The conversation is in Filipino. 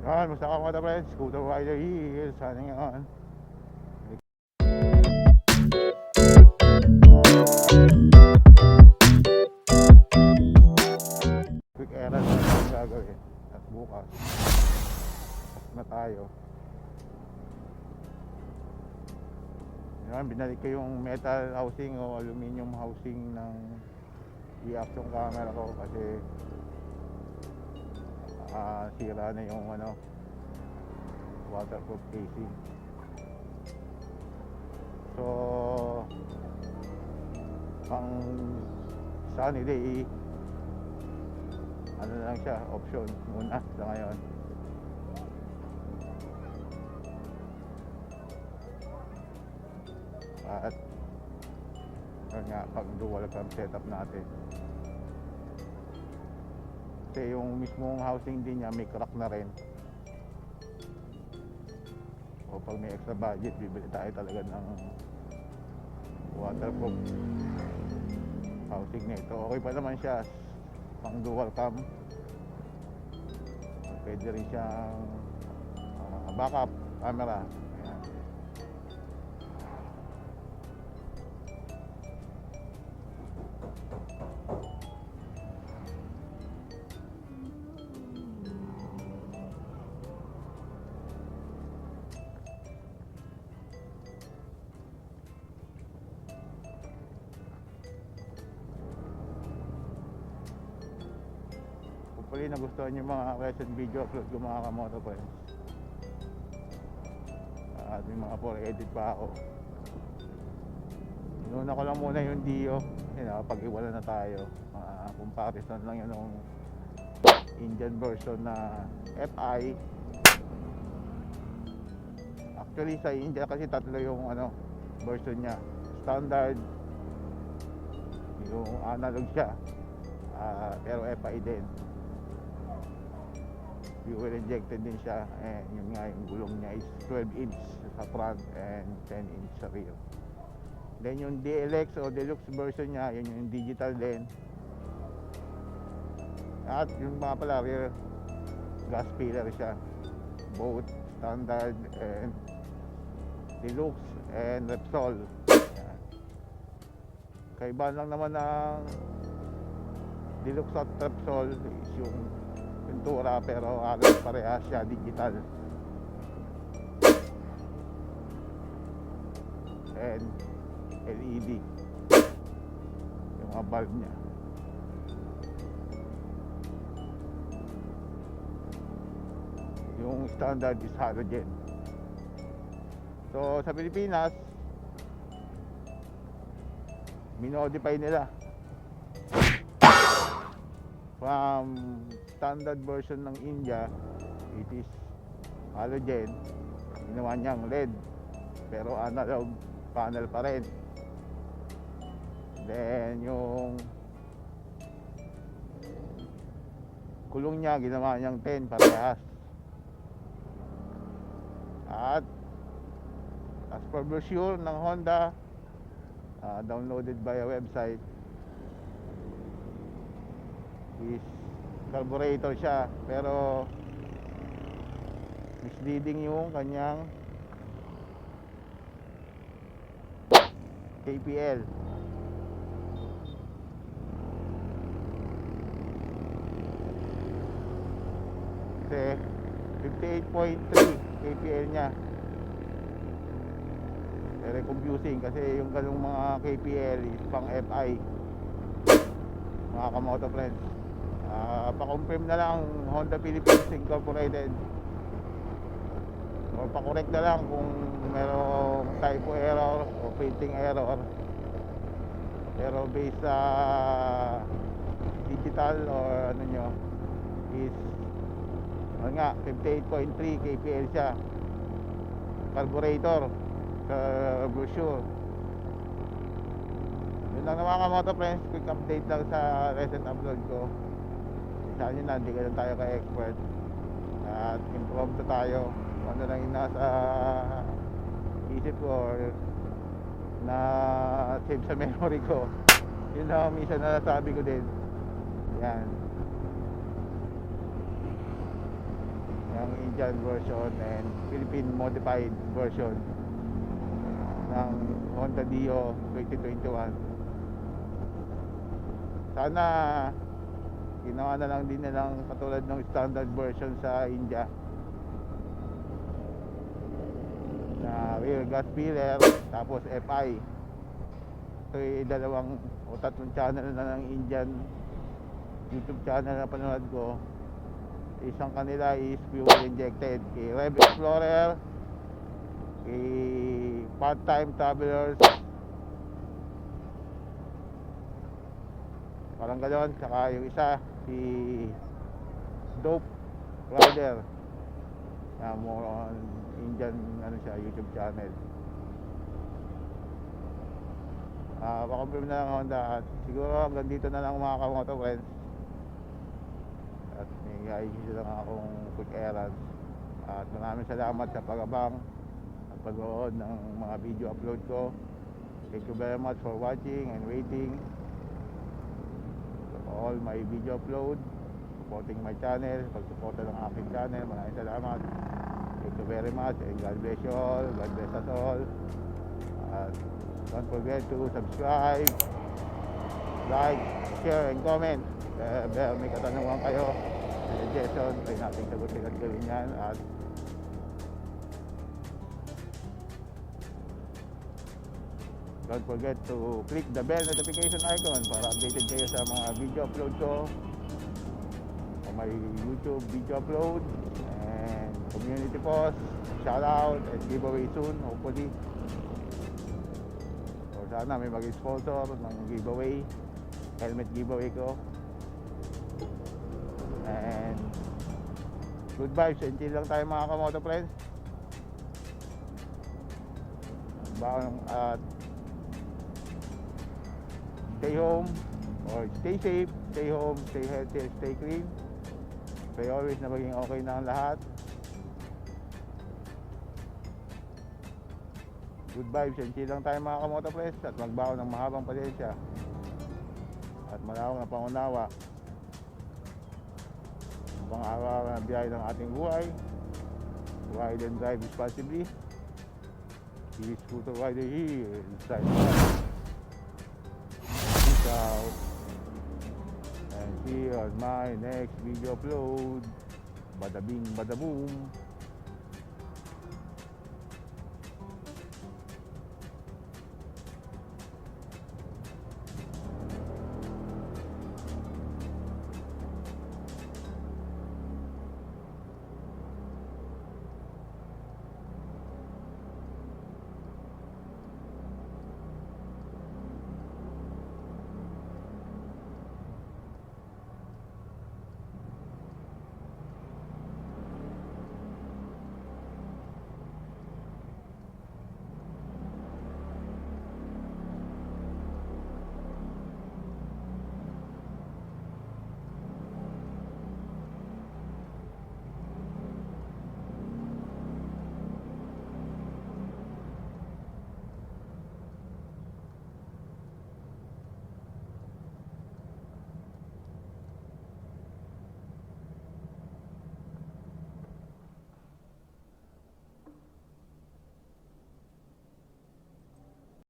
Yan, basta KaMotoFriends, scooter rider here. Sana ngayon quick errand na ang gagawin. At bukas na tayo. Yan, binalik ko yung metal housing o aluminium housing ng i-action camera ko kasi sira na yung waterproof casing. So ang sunny day ano lang siya, option muna sa ngayon. At yun nga, pag dual cam setup natin kasi yung mismong housing din niya may crack na rin. O pag may extra budget, bibili tayo talaga ng waterproof housing na ito. Okay pa naman siya pang dual cam. Pwede rin siyang backup camera. Ayan. Hopefully nagustuhan nyo yung mga recent video upload ko mga KaMotoFriends. At may mga edit pa ako. Inuna ko lang muna yung Dio. Pag-iwala na tayo. Comparison lang yun ng Indian version na FI. Actually sa India kasi tatlo yung version nya. Standard, yung analog siya, pero FI din. Fuel injected din siya, and yun nga, yung gulong niya is 12 inch sa front and 10 inch sa rear. Then yung DLX o deluxe version niya, yun yung digital din. At yung mga pala rear gas filler siya, both standard and deluxe and Repsol. Yan. Kaiba lang naman ng deluxe at Repsol is yung pintura, pero halos parehas siya digital and LED yung mga bulb niya. Yung standard is halogen. So sa Pilipinas minodify nila from standard version ng India, it is halogen, ginawa niyang LED pero analog panel pa rin. Then yung kulong niya ginawa niyang 10 parehas. At as per brochure ng Honda, downloaded by a website, is carburetor siya, pero misleading yung kanyang KPL. Kasi 58.3 KPL nya. Very confusing kasi yung ganung mga KPL is pang FI mga KaMotoFriends. Pa-confirm na lang Honda Philippines Incorporated or pa-correct na lang kung merong typo error o printing error, pero based sa digital or ano nyo is nga 58.3 KPL siya, carburetor sa brochure. Yun lang naman KaMotoFriends, quick update lang sa recent upload ko. Saan nyo na, hindi ka lang tayo ka-expert at impromptu tayo. Ano lang yung nasa isip ko or na save sa memory ko, yun lang minsan na nasabi ko din. Yan. ng Indian version and Philippine modified version ng Honda Dio 2021. Sana ginawa na lang din nilang katulad ng standard version sa India na rear gas filler tapos FI. Ito ay dalawang o tatlong channel na ng Indian YouTube channel na panood ko. Isang kanila is fuel injected, kay Rev Explorer, kay Part-Time Travelers, parang gano'n. Saka yung isa si Dope Rider na more on Indian ano siya, YouTube channel. Pakumpirm na lang Honda at siguro hanggang dito na lang mga KaMotoFriends. At may ayusin lang akong quick errands. At maraming salamat sa pag-abang at pag-ood ng mga video upload ko. Thank you very much for watching and waiting for all my video upload, supporting my channel, pag-suporta ng aking channel. Maraming salamat. Thank you very much and God bless you all. God bless us all. At don't forget to subscribe, like, share, and comment. May katanungan kayo, suggestion, try natin sagutin at gawin yan. At don't forget to click the bell notification icon para updated kayo sa mga video upload ko, o my YouTube video upload and community post, shout out and giveaway soon hopefully. So sana may mag-sponsor ng giveaway, helmet giveaway ko. And good vibes and chill lang tayo mga KaMotoFriends. At stay home or stay safe, stay home, stay healthy, stay clean. Pray always na maging okay na ang lahat. Good vibes and chill lang tayo mga KaMotoFriends at magbaon ng mahabang pasensya at malawang na pangunawa pang araw na biyahe ng ating buhay. Ride and drive responsibly. This scooter rider here inside. Peace out and see you on my next video upload. Bada bing bada boom.